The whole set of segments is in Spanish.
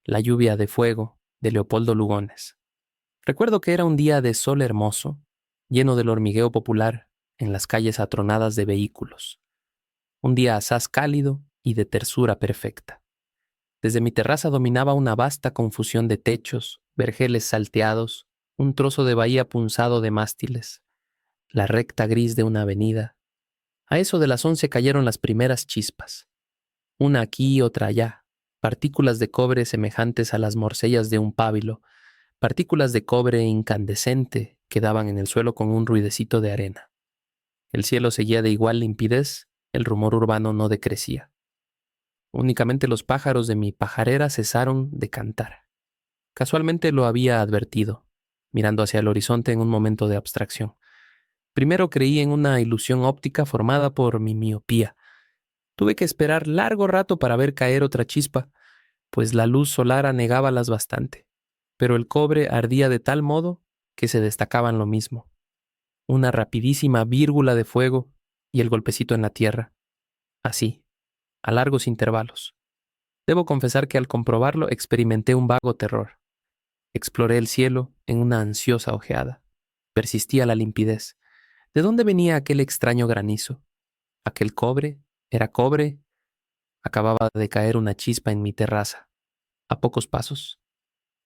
La lluvia de fuego, de Leopoldo Lugones. Recuerdo que era un día de sol hermoso, lleno del hormigueo popular en las calles atronadas de vehículos. Un día asaz cálido y de tersura perfecta. Desde mi terraza dominaba una vasta confusión de techos, vergeles salteados, un trozo de bahía punzado de mástiles, la recta gris de una avenida. A eso de las 11 cayeron las primeras chispas. Una aquí y otra allá, partículas de cobre semejantes a las morcellas de un pábilo, partículas de cobre incandescente que daban en el suelo con un ruidecito de arena. El cielo seguía de igual limpidez, el rumor urbano no decrecía. Únicamente los pájaros de mi pajarera cesaron de cantar. Casualmente lo había advertido, mirando hacia el horizonte en un momento de abstracción. Primero creí en una ilusión óptica formada por mi miopía. Tuve que esperar largo rato para ver caer otra chispa, pues la luz solar anegábalas bastante. Pero el cobre ardía de tal modo que se destacaban lo mismo. Una rapidísima vírgula de fuego y el golpecito en la tierra. Así, a largos intervalos. Debo confesar que al comprobarlo experimenté un vago terror. Exploré el cielo en una ansiosa ojeada. Persistía la limpidez. ¿De dónde venía aquel extraño granizo? ¿Aquel cobre? ¿Era cobre? Acababa de caer una chispa en mi terraza, a pocos pasos.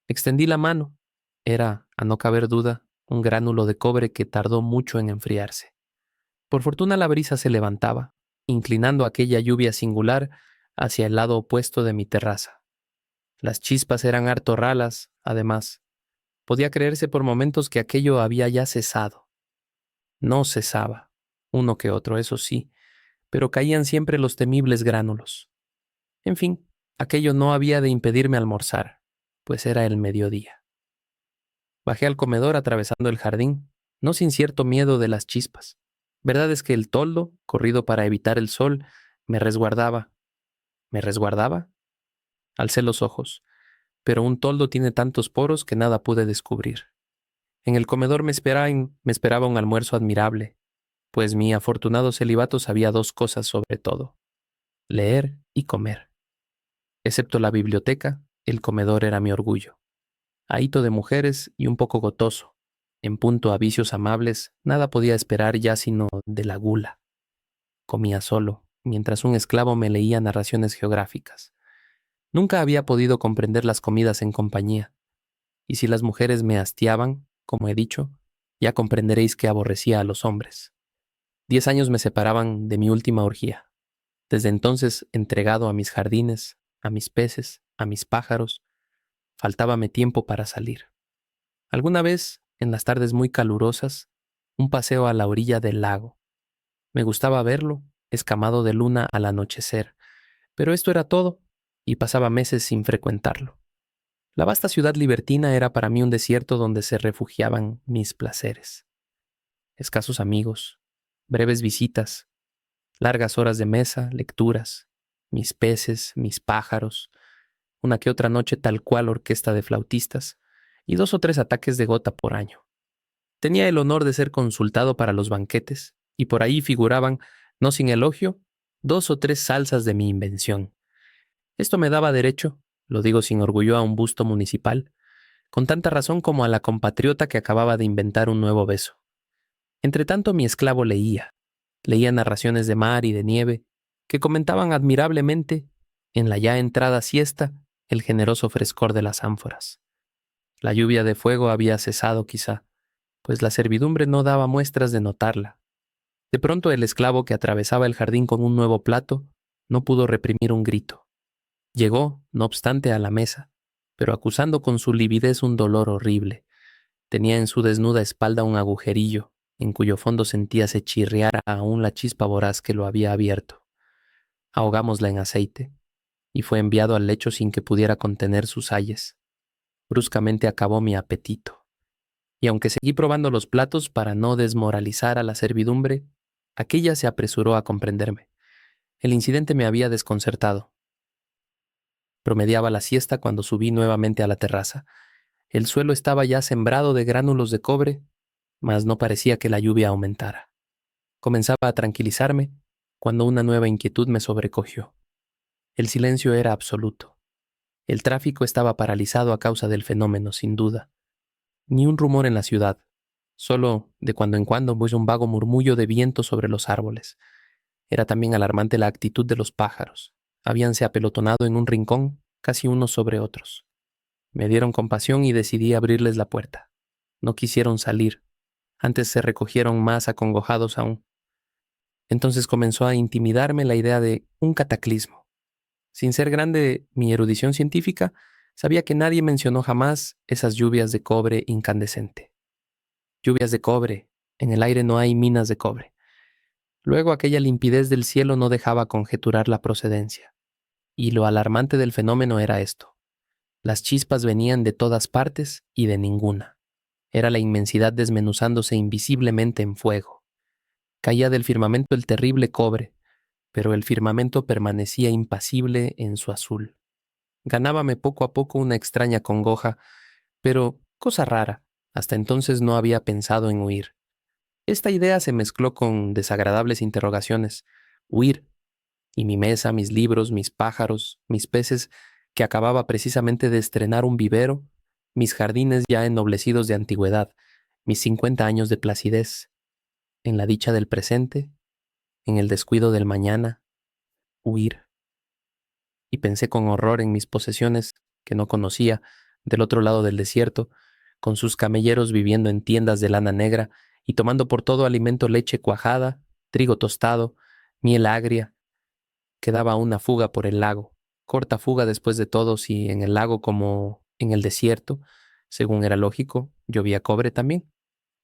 Extendí la mano. Era, a no caber duda, un gránulo de cobre que tardó mucho en enfriarse. Por fortuna la brisa se levantaba, inclinando aquella lluvia singular hacia el lado opuesto de mi terraza. Las chispas eran harto ralas, además. Podía creerse por momentos que aquello había ya cesado. No cesaba, uno que otro, eso sí, pero caían siempre los temibles gránulos. En fin, aquello no había de impedirme almorzar, pues era el mediodía. Bajé al comedor atravesando el jardín, no sin cierto miedo de las chispas. Verdad es que el toldo, corrido para evitar el sol, me resguardaba. ¿Me resguardaba? Alcé los ojos, pero un toldo tiene tantos poros que nada pude descubrir. En el comedor me esperaba un almuerzo admirable, pues mi afortunado celibato sabía dos cosas sobre todo: leer y comer. Excepto la biblioteca, el comedor era mi orgullo. Ahito de mujeres y un poco gotoso. En punto a vicios amables, nada podía esperar ya sino de la gula. Comía solo, mientras un esclavo me leía narraciones geográficas. Nunca había podido comprender las comidas en compañía, y si las mujeres me hastiaban, como he dicho, ya comprenderéis que aborrecía a los hombres. 10 años me separaban de mi última orgía. Desde entonces, entregado a mis jardines, a mis peces, a mis pájaros, faltábame tiempo para salir. Alguna vez, en las tardes muy calurosas, un paseo a la orilla del lago. Me gustaba verlo, escamado de luna al anochecer, pero esto era todo, y pasaba meses sin frecuentarlo. La vasta ciudad libertina era para mí un desierto donde se refugiaban mis placeres. Escasos amigos, breves visitas, largas horas de mesa, lecturas, mis peces, mis pájaros, una que otra noche tal cual orquesta de flautistas, y 2 o 3 ataques de gota por año. Tenía el honor de ser consultado para los banquetes, y por ahí figuraban, no sin elogio, 2 o 3 salsas de mi invención. Esto me daba derecho, lo digo sin orgullo, a un busto municipal, con tanta razón como a la compatriota que acababa de inventar un nuevo beso. Entretanto mi esclavo leía narraciones de mar y de nieve, que comentaban admirablemente, en la ya entrada siesta, el generoso frescor de las ánforas. La lluvia de fuego había cesado quizá, pues la servidumbre no daba muestras de notarla. De pronto el esclavo que atravesaba el jardín con un nuevo plato no pudo reprimir un grito. Llegó, no obstante, a la mesa, pero acusando con su lividez un dolor horrible. Tenía en su desnuda espalda un agujerillo, en cuyo fondo sentíase chirriar aún la chispa voraz que lo había abierto. Ahogámosla en aceite, y fue enviado al lecho sin que pudiera contener sus ayes. Bruscamente acabó mi apetito, y aunque seguí probando los platos para no desmoralizar a la servidumbre, aquella se apresuró a comprenderme. El incidente me había desconcertado. Promediaba la siesta cuando subí nuevamente a la terraza. El suelo estaba ya sembrado de gránulos de cobre, mas no parecía que la lluvia aumentara. Comenzaba a tranquilizarme cuando una nueva inquietud me sobrecogió. El silencio era absoluto. El tráfico estaba paralizado a causa del fenómeno, sin duda. Ni un rumor en la ciudad, solo de cuando en cuando un vago murmullo de viento sobre los árboles. Era también alarmante la actitud de los pájaros. Habíanse apelotonado en un rincón, casi unos sobre otros. Me dieron compasión y decidí abrirles la puerta. No quisieron salir. Antes se recogieron más acongojados aún. Entonces comenzó a intimidarme la idea de un cataclismo. Sin ser grande mi erudición científica, sabía que nadie mencionó jamás esas lluvias de cobre incandescente. Lluvias de cobre. En el aire no hay minas de cobre. Luego aquella limpidez del cielo no dejaba conjeturar la procedencia. Y lo alarmante del fenómeno era esto. Las chispas venían de todas partes y de ninguna. Era la inmensidad desmenuzándose invisiblemente en fuego. Caía del firmamento el terrible cobre, pero el firmamento permanecía impasible en su azul. Ganábame poco a poco una extraña congoja, pero, cosa rara, hasta entonces no había pensado en huir. Esta idea se mezcló con desagradables interrogaciones. Huir. Y mi mesa, mis libros, mis pájaros, mis peces, que acababa precisamente de estrenar un vivero, mis jardines ya ennoblecidos de antigüedad, mis 50 años de placidez, en la dicha del presente, en el descuido del mañana, huir. Y pensé con horror en mis posesiones que no conocía, del otro lado del desierto, con sus camelleros viviendo en tiendas de lana negra y tomando por todo alimento leche cuajada, trigo tostado, miel agria. Quedaba una fuga por el lago, corta fuga después de todo si en el lago como en el desierto, según era lógico, llovía cobre también,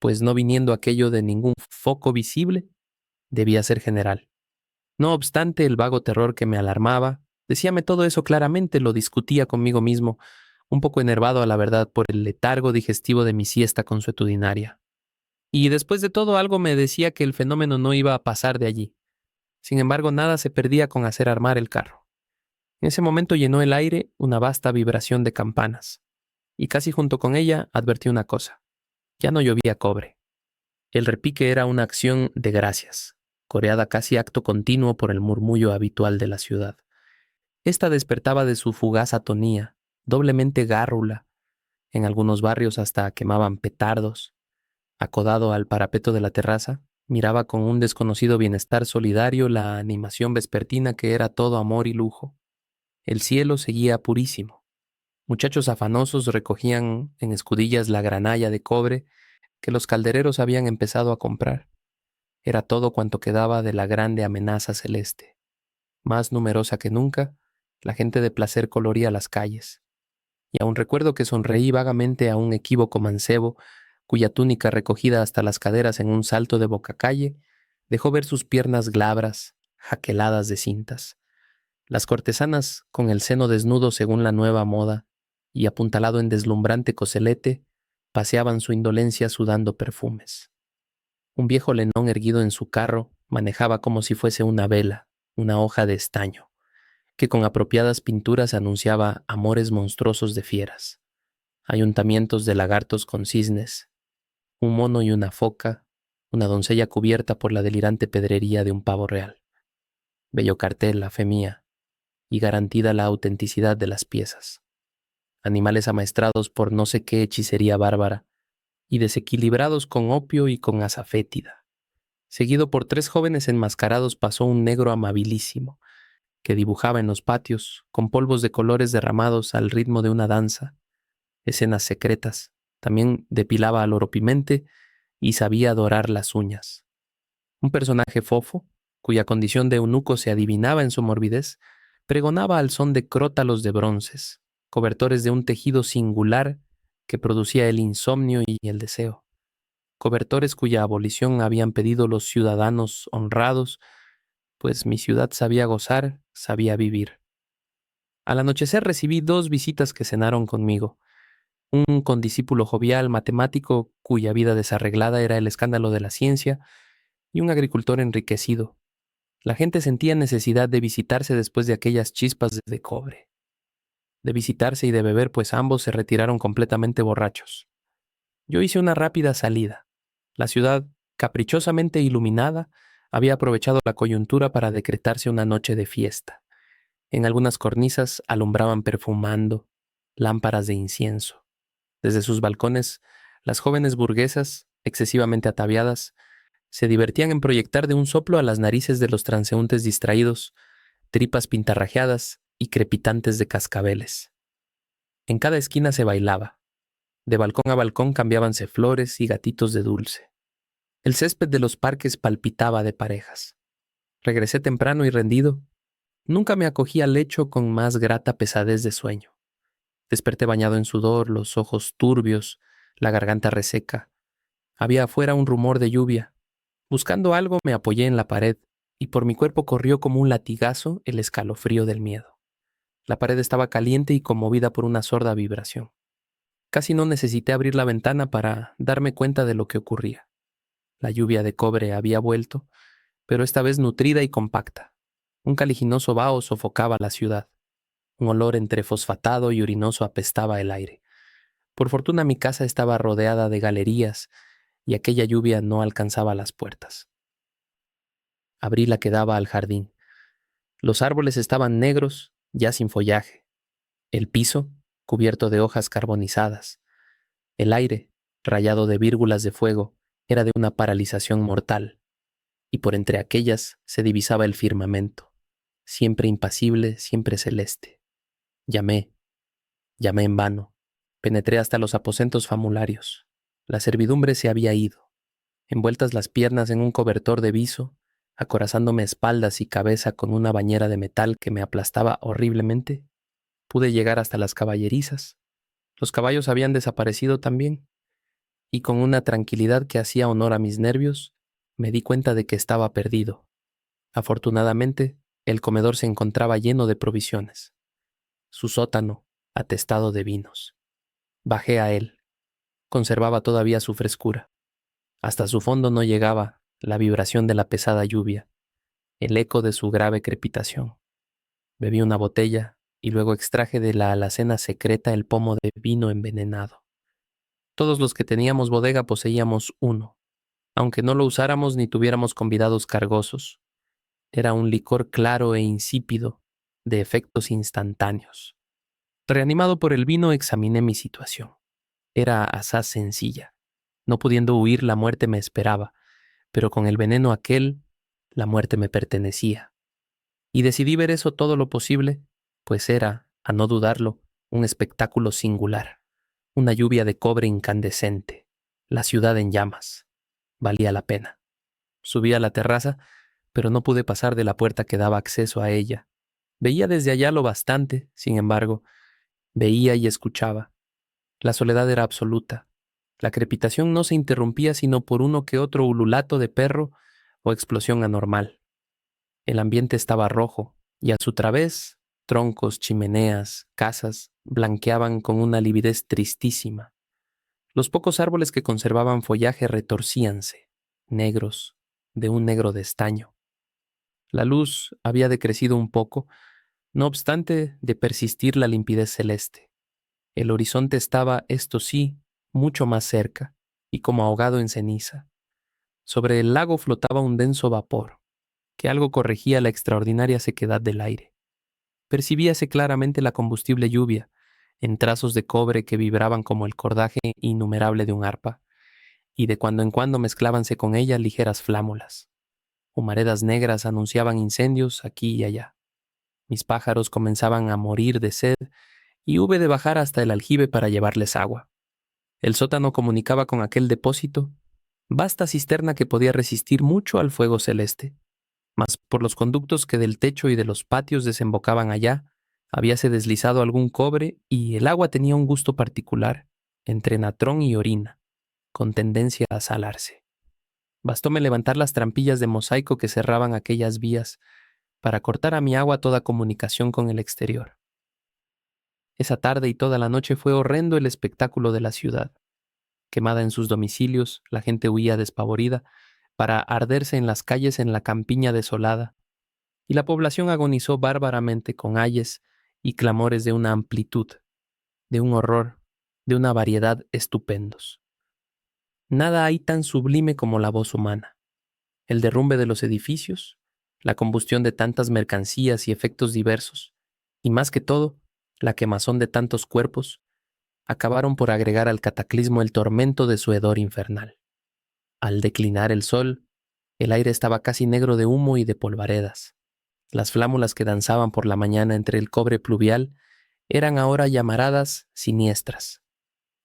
pues no viniendo aquello de ningún foco visible, debía ser general. No obstante, el vago terror que me alarmaba, decíame todo eso claramente, lo discutía conmigo mismo, un poco enervado a la verdad por el letargo digestivo de mi siesta consuetudinaria. Y después de todo algo me decía que el fenómeno no iba a pasar de allí. Sin embargo, nada se perdía con hacer armar el carro. En ese momento llenó el aire una vasta vibración de campanas, y casi junto con ella advertí una cosa. Ya no llovía cobre. El repique era una acción de gracias, coreada casi acto continuo por el murmullo habitual de la ciudad. Esta despertaba de su fugaz atonía, doblemente gárrula. En algunos barrios hasta quemaban petardos. Acodado al parapeto de la terraza, miraba con un desconocido bienestar solidario la animación vespertina que era todo amor y lujo. El cielo seguía purísimo. Muchachos afanosos recogían en escudillas la granalla de cobre que los caldereros habían empezado a comprar. Era todo cuanto quedaba de la grande amenaza celeste. Más numerosa que nunca, la gente de placer coloría las calles. Y aún recuerdo que sonreí vagamente a un equívoco mancebo cuya túnica recogida hasta las caderas en un salto de bocacalle dejó ver sus piernas glabras, jaqueladas de cintas. Las cortesanas, con el seno desnudo según la nueva moda y apuntalado en deslumbrante coselete, paseaban su indolencia sudando perfumes. Un viejo lenón erguido en su carro manejaba como si fuese una vela, una hoja de estaño, que con apropiadas pinturas anunciaba amores monstruosos de fieras, ayuntamientos de lagartos con cisnes, un mono y una foca, una doncella cubierta por la delirante pedrería de un pavo real. Bello cartel, a fe mía, y garantida la autenticidad de las piezas. Animales amaestrados por no sé qué hechicería bárbara, y desequilibrados con opio y con azafétida. Seguido por 3 jóvenes enmascarados pasó un negro amabilísimo, que dibujaba en los patios, con polvos de colores derramados al ritmo de una danza, escenas secretas. También depilaba al oropimente y sabía dorar las uñas. Un personaje fofo, cuya condición de eunuco se adivinaba en su morbidez, pregonaba al son de crótalos de bronces, cobertores de un tejido singular que producía el insomnio y el deseo, cobertores cuya abolición habían pedido los ciudadanos honrados, pues mi ciudad sabía gozar, sabía vivir. Al anochecer recibí 2 visitas que cenaron conmigo, un condiscípulo jovial matemático cuya vida desarreglada era el escándalo de la ciencia, y un agricultor enriquecido. La gente sentía necesidad de visitarse después de aquellas chispas de cobre. De visitarse y de beber, pues ambos se retiraron completamente borrachos. Yo hice una rápida salida. La ciudad, caprichosamente iluminada, había aprovechado la coyuntura para decretarse una noche de fiesta. En algunas cornisas alumbraban perfumando lámparas de incienso. Desde sus balcones, las jóvenes burguesas, excesivamente ataviadas, se divertían en proyectar de un soplo a las narices de los transeúntes distraídos tripas pintarrajeadas y crepitantes de cascabeles. En cada esquina se bailaba. De balcón a balcón cambiábanse flores y gatitos de dulce. El césped de los parques palpitaba de parejas. Regresé temprano y rendido. Nunca me acogí al lecho con más grata pesadez de sueño. Desperté bañado en sudor, los ojos turbios, la garganta reseca. Había afuera un rumor de lluvia. Buscando algo me apoyé en la pared y por mi cuerpo corrió como un latigazo el escalofrío del miedo. La pared estaba caliente y conmovida por una sorda vibración. Casi no necesité abrir la ventana para darme cuenta de lo que ocurría. La lluvia de cobre había vuelto, pero esta vez nutrida y compacta. Un caliginoso vaho sofocaba la ciudad. Un olor entre fosfatado y urinoso apestaba el aire. Por fortuna mi casa estaba rodeada de galerías y aquella lluvia no alcanzaba las puertas. Abrí la que daba al jardín. Los árboles estaban negros, ya sin follaje. El piso, cubierto de hojas carbonizadas. El aire, rayado de vírgulas de fuego, era de una paralización mortal, y por entre aquellas se divisaba el firmamento, siempre impasible, siempre celeste. Llamé en vano. Penetré hasta los aposentos famularios. La servidumbre se había ido. Envueltas las piernas en un cobertor de viso, acorazándome espaldas y cabeza con una bañera de metal que me aplastaba horriblemente, pude llegar hasta las caballerizas. Los caballos habían desaparecido también, y con una tranquilidad que hacía honor a mis nervios, me di cuenta de que estaba perdido. Afortunadamente, el comedor se encontraba lleno de provisiones. Su sótano, atestado de vinos. Bajé a él. Conservaba todavía su frescura. Hasta su fondo no llegaba la vibración de la pesada lluvia, el eco de su grave crepitación. Bebí una botella y luego extraje de la alacena secreta el pomo de vino envenenado. Todos los que teníamos bodega poseíamos uno, aunque no lo usáramos ni tuviéramos convidados cargosos. Era un licor claro e insípido, de efectos instantáneos. Reanimado por el vino, examiné mi situación. Era asaz sencilla. No pudiendo huir, la muerte me esperaba, pero con el veneno aquel, la muerte me pertenecía. Y decidí ver eso todo lo posible, pues era, a no dudarlo, un espectáculo singular. Una lluvia de cobre incandescente, la ciudad en llamas. Valía la pena. Subí a la terraza, pero no pude pasar de la puerta que daba acceso a ella. Veía desde allá lo bastante, sin embargo, veía y escuchaba. La soledad era absoluta. La crepitación no se interrumpía sino por uno que otro ululato de perro o explosión anormal. El ambiente estaba rojo, y a su través, troncos, chimeneas, casas, blanqueaban con una lividez tristísima. Los pocos árboles que conservaban follaje retorcíanse, negros, de un negro de estaño. La luz había decrecido un poco, no obstante de persistir la limpidez celeste. El horizonte estaba, esto sí, mucho más cerca, y como ahogado en ceniza. Sobre el lago flotaba un denso vapor, que algo corregía la extraordinaria sequedad del aire. Percibíase claramente la combustible lluvia, en trazos de cobre que vibraban como el cordaje innumerable de un arpa, y de cuando en cuando mezclábanse con ella ligeras flámulas. Humaredas negras anunciaban incendios aquí y allá. Mis pájaros comenzaban a morir de sed y hube de bajar hasta el aljibe para llevarles agua. El sótano comunicaba con aquel depósito, vasta cisterna que podía resistir mucho al fuego celeste. Mas por los conductos que del techo y de los patios desembocaban allá, habíase deslizado algún cobre y el agua tenía un gusto particular, entre natrón y orina, con tendencia a salarse. Bastóme levantar las trampillas de mosaico que cerraban aquellas vías para cortar a mi agua toda comunicación con el exterior. Esa tarde y toda la noche fue horrendo el espectáculo de la ciudad. Quemada en sus domicilios, la gente huía despavorida para arderse en las calles en la campiña desolada, y la población agonizó bárbaramente con ayes y clamores de una amplitud, de un horror, de una variedad estupendos. Nada hay tan sublime como la voz humana. El derrumbe de los edificios, la combustión de tantas mercancías y efectos diversos, y más que todo, la quemazón de tantos cuerpos, acabaron por agregar al cataclismo el tormento de su hedor infernal. Al declinar el sol, el aire estaba casi negro de humo y de polvaredas. Las flámulas que danzaban por la mañana entre el cobre pluvial eran ahora llamaradas siniestras.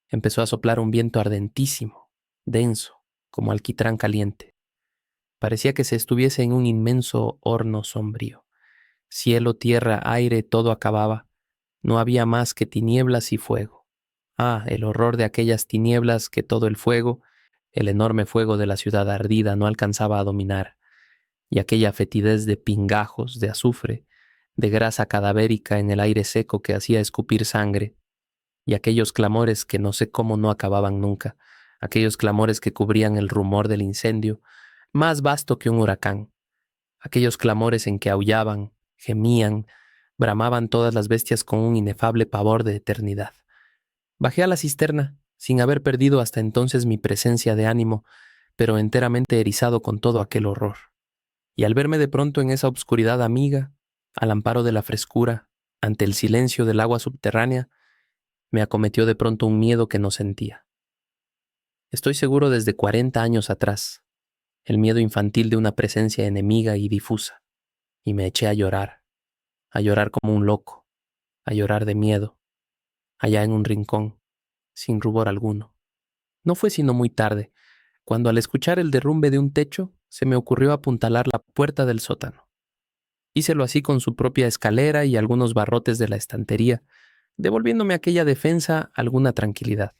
Empezó a soplar un viento ardentísimo, denso, como alquitrán caliente. Parecía que se estuviese en un inmenso horno sombrío. Cielo, tierra, aire, todo acababa. No había más que tinieblas y fuego. Ah, el horror de aquellas tinieblas que todo el fuego, el enorme fuego de la ciudad ardida, no alcanzaba a dominar, y aquella fetidez de pingajos, de azufre, de grasa cadavérica en el aire seco que hacía escupir sangre, y aquellos clamores que no sé cómo no acababan nunca, aquellos clamores que cubrían el rumor del incendio, más vasto que un huracán, aquellos clamores en que aullaban, gemían, bramaban todas las bestias con un inefable pavor de eternidad. Bajé a la cisterna, sin haber perdido hasta entonces mi presencia de ánimo, pero enteramente erizado con todo aquel horror. Y al verme de pronto en esa obscuridad amiga, al amparo de la frescura, ante el silencio del agua subterránea, me acometió de pronto un miedo que no sentía. Estoy seguro desde 40 años atrás, el miedo infantil de una presencia enemiga y difusa, y me eché a llorar como un loco, a llorar de miedo, allá en un rincón, sin rubor alguno. No fue sino muy tarde, cuando al escuchar el derrumbe de un techo, se me ocurrió apuntalar la puerta del sótano. Hícelo así con su propia escalera y algunos barrotes de la estantería, devolviéndome aquella defensa alguna tranquilidad.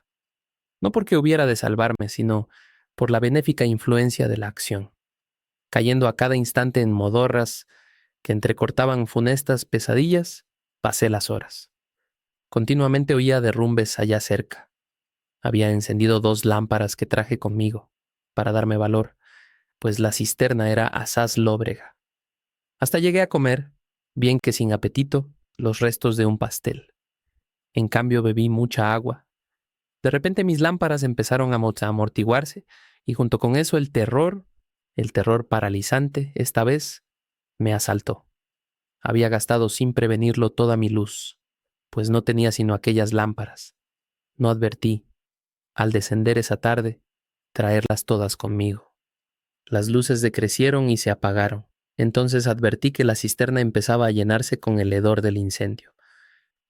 No porque hubiera de salvarme, sino por la benéfica influencia de la acción, cayendo a cada instante en modorras que entrecortaban funestas pesadillas, pasé las horas. Continuamente oía derrumbes allá cerca. Había encendido 2 lámparas que traje conmigo, para darme valor, pues la cisterna era asaz lóbrega. Hasta llegué a comer, bien que sin apetito, los restos de un pastel. En cambio bebí mucha agua. De repente mis lámparas empezaron a amortiguarse y junto con eso el terror paralizante, esta vez, me asaltó. Había gastado sin prevenirlo toda mi luz, pues no tenía sino aquellas lámparas. No advertí, al descender esa tarde, traerlas todas conmigo. Las luces decrecieron y se apagaron. Entonces advertí que la cisterna empezaba a llenarse con el hedor del incendio.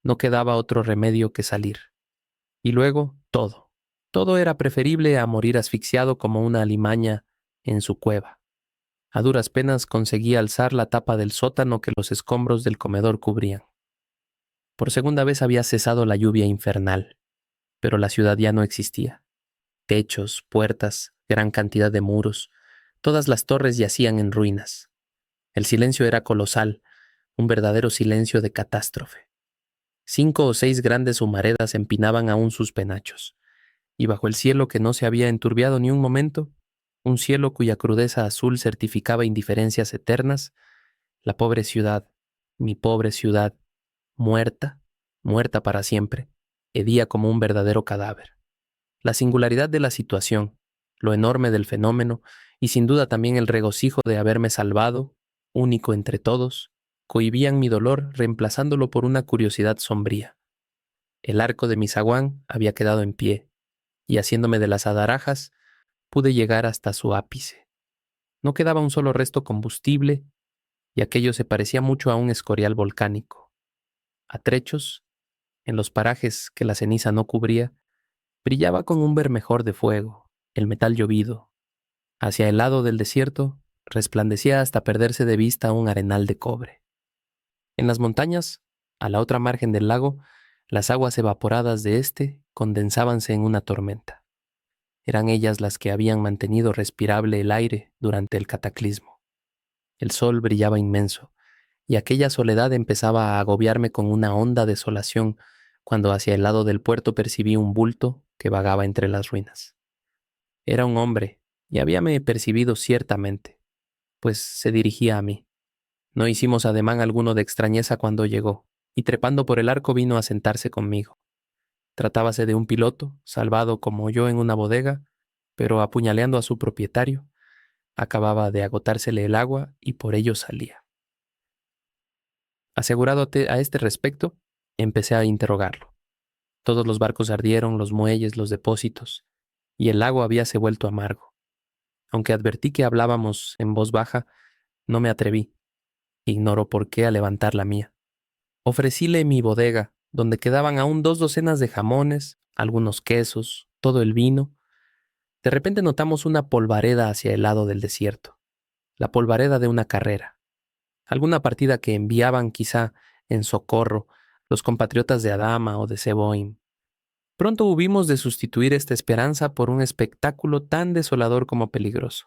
No quedaba otro remedio que salir. Y luego, todo. Todo era preferible a morir asfixiado como una alimaña en su cueva. A duras penas conseguí alzar la tapa del sótano que los escombros del comedor cubrían. Por segunda vez había cesado la lluvia infernal, pero la ciudad ya no existía. Techos, puertas, gran cantidad de muros, todas las torres yacían en ruinas. El silencio era colosal, un verdadero silencio de catástrofe. 5 o 6 grandes humaredas empinaban aún sus penachos, y bajo el cielo que no se había enturbiado ni un momento, un cielo cuya crudeza azul certificaba indiferencias eternas, la pobre ciudad, mi pobre ciudad, muerta, muerta para siempre, hedía como un verdadero cadáver. La singularidad de la situación, lo enorme del fenómeno y sin duda también el regocijo de haberme salvado, único entre todos, cohibían mi dolor reemplazándolo por una curiosidad sombría. El arco de mi zaguán había quedado en pie, y haciéndome de las adarajas, pude llegar hasta su ápice. No quedaba un solo resto combustible, y aquello se parecía mucho a un escorial volcánico. A trechos, en los parajes que la ceniza no cubría, brillaba con un bermejor de fuego, el metal llovido. Hacia el lado del desierto, resplandecía hasta perderse de vista un arenal de cobre. En las montañas, a la otra margen del lago, las aguas evaporadas de éste condensábanse en una tormenta. Eran ellas las que habían mantenido respirable el aire durante el cataclismo. El sol brillaba inmenso, y aquella soledad empezaba a agobiarme con una honda desolación cuando hacia el lado del puerto percibí un bulto que vagaba entre las ruinas. Era un hombre, y habíame percibido ciertamente, pues se dirigía a mí. No hicimos ademán alguno de extrañeza cuando llegó, y trepando por el arco vino a sentarse conmigo. Tratábase de un piloto, salvado como yo en una bodega, pero apuñaleando a su propietario. Acababa de agotársele el agua y por ello salía. Asegurado a este respecto, empecé a interrogarlo. Todos los barcos ardieron, los muelles, los depósitos, y el lago habíase vuelto amargo. Aunque advertí que hablábamos en voz baja, no me atreví. Ignoro por qué a levantar la mía. Ofrecíle mi bodega, donde quedaban aún 2 docenas de jamones, algunos quesos, todo el vino. De repente notamos una polvareda hacia el lado del desierto, la polvareda de una carrera. Alguna partida que enviaban quizá en socorro los compatriotas de Adama o de Seboim. Pronto hubimos de sustituir esta esperanza por un espectáculo tan desolador como peligroso.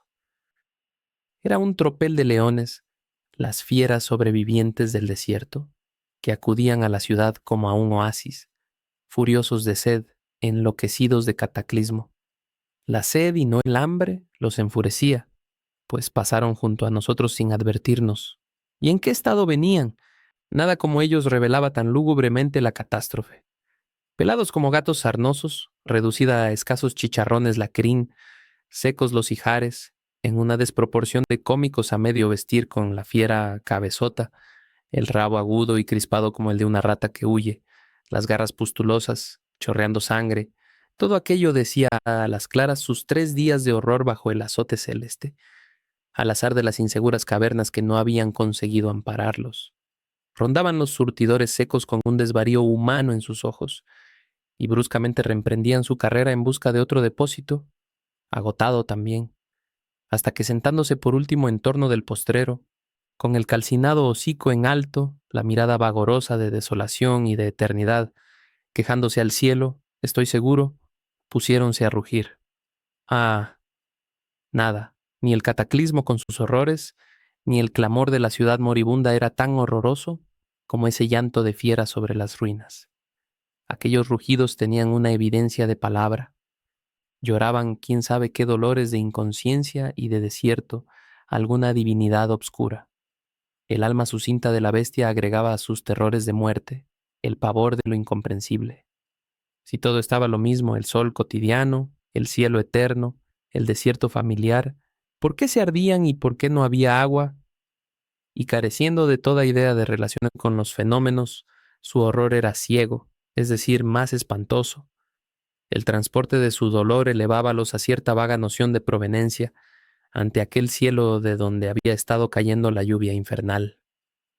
Era un tropel de leones, las fieras sobrevivientes del desierto, que acudían a la ciudad como a un oasis, furiosos de sed, enloquecidos de cataclismo. La sed y no el hambre los enfurecía, pues pasaron junto a nosotros sin advertirnos. ¿Y en qué estado venían? Nada como ellos revelaba tan lúgubremente la catástrofe. Pelados como gatos sarnosos, reducida a escasos chicharrones la crin, secos los ijares, en una desproporción de cómicos a medio vestir con la fiera cabezota, el rabo agudo y crispado como el de una rata que huye, las garras pustulosas, chorreando sangre. Todo aquello decía a las claras sus 3 días de horror bajo el azote celeste, al azar de las inseguras cavernas que no habían conseguido ampararlos. Rondaban los surtidores secos con un desvarío humano en sus ojos, y bruscamente reemprendían su carrera en busca de otro depósito, agotado también, hasta que sentándose por último en torno del postrero, con el calcinado hocico en alto, la mirada vagorosa de desolación y de eternidad, quejándose al cielo, estoy seguro, pusiéronse a rugir. Ah, nada, ni el cataclismo con sus horrores, ni el clamor de la ciudad moribunda era tan horroroso como ese llanto de fiera sobre las ruinas. Aquellos rugidos tenían una evidencia de palabra. Lloraban quién sabe qué dolores de inconsciencia y de desierto, alguna divinidad obscura. El alma sucinta de la bestia agregaba a sus terrores de muerte el pavor de lo incomprensible. Si todo estaba lo mismo, el sol cotidiano, el cielo eterno, el desierto familiar, ¿por qué se ardían y por qué no había agua? Y careciendo de toda idea de relación con los fenómenos, su horror era ciego, es decir, más espantoso. El transporte de su dolor elevábalos a cierta vaga noción de proveniencia ante aquel cielo de donde había estado cayendo la lluvia infernal,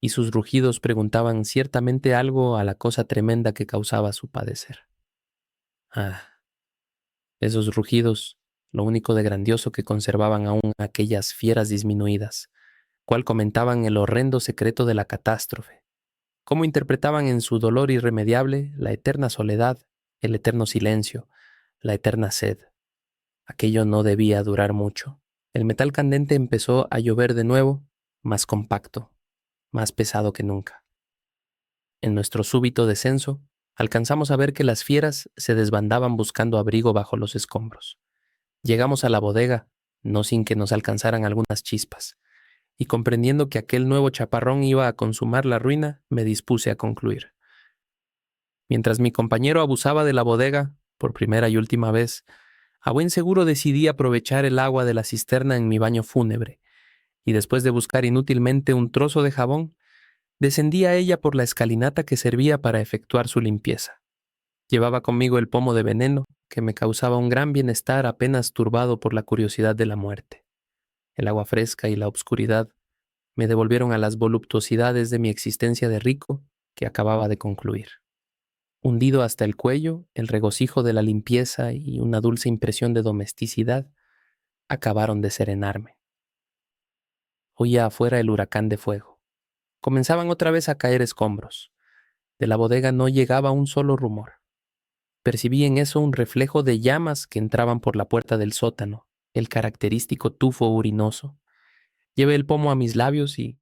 y sus rugidos preguntaban ciertamente algo a la cosa tremenda que causaba su padecer. Ah, esos rugidos, lo único de grandioso que conservaban aún aquellas fieras disminuidas, cual comentaban el horrendo secreto de la catástrofe, cómo interpretaban en su dolor irremediable la eterna soledad, el eterno silencio, la eterna sed. Aquello no debía durar mucho. El metal candente empezó a llover de nuevo, más compacto, más pesado que nunca. En nuestro súbito descenso, alcanzamos a ver que las fieras se desbandaban buscando abrigo bajo los escombros. Llegamos a la bodega, no sin que nos alcanzaran algunas chispas, y comprendiendo que aquel nuevo chaparrón iba a consumar la ruina, me dispuse a concluir. Mientras mi compañero abusaba de la bodega, por primera y última vez, a buen seguro decidí aprovechar el agua de la cisterna en mi baño fúnebre, y después de buscar inútilmente un trozo de jabón, descendí a ella por la escalinata que servía para efectuar su limpieza. Llevaba conmigo el pomo de veneno, que me causaba un gran bienestar apenas turbado por la curiosidad de la muerte. El agua fresca y la obscuridad me devolvieron a las voluptuosidades de mi existencia de rico que acababa de concluir. Hundido hasta el cuello, el regocijo de la limpieza y una dulce impresión de domesticidad acabaron de serenarme. Oía afuera el huracán de fuego. Comenzaban otra vez a caer escombros. De la bodega no llegaba un solo rumor. Percibí en eso un reflejo de llamas que entraban por la puerta del sótano, el característico tufo urinoso. Llevé el pomo a mis labios y,